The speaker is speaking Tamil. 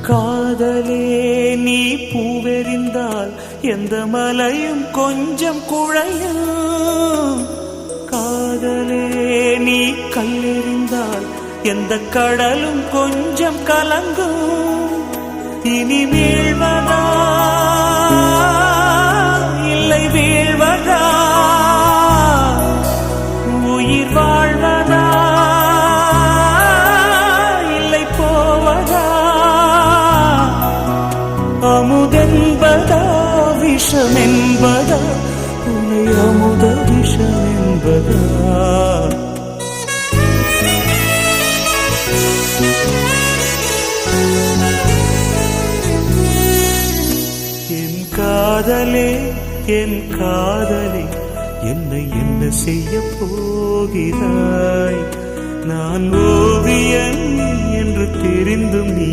காதலே நீ பூவெறிந்தால் எந்த மலையும் கொஞ்சம் குழையும். காதலே நீ கல்லெறிந்தால் எந்த கடலும் கொஞ்சம் கலங்கும். இனி வீழ்வதா இல்லை வீழ்வதா, உயிர் வாழ்வதா இல்லை போவதா, அமுதென்பதா விஷமென்பதா, உன்னை அமுத விஷமென்பதா. என் காதலே என் காதலே என்னை என்ன செய்ய போகிறாய்? நான் ஓவியன் என்று தெரிந்தும் நீ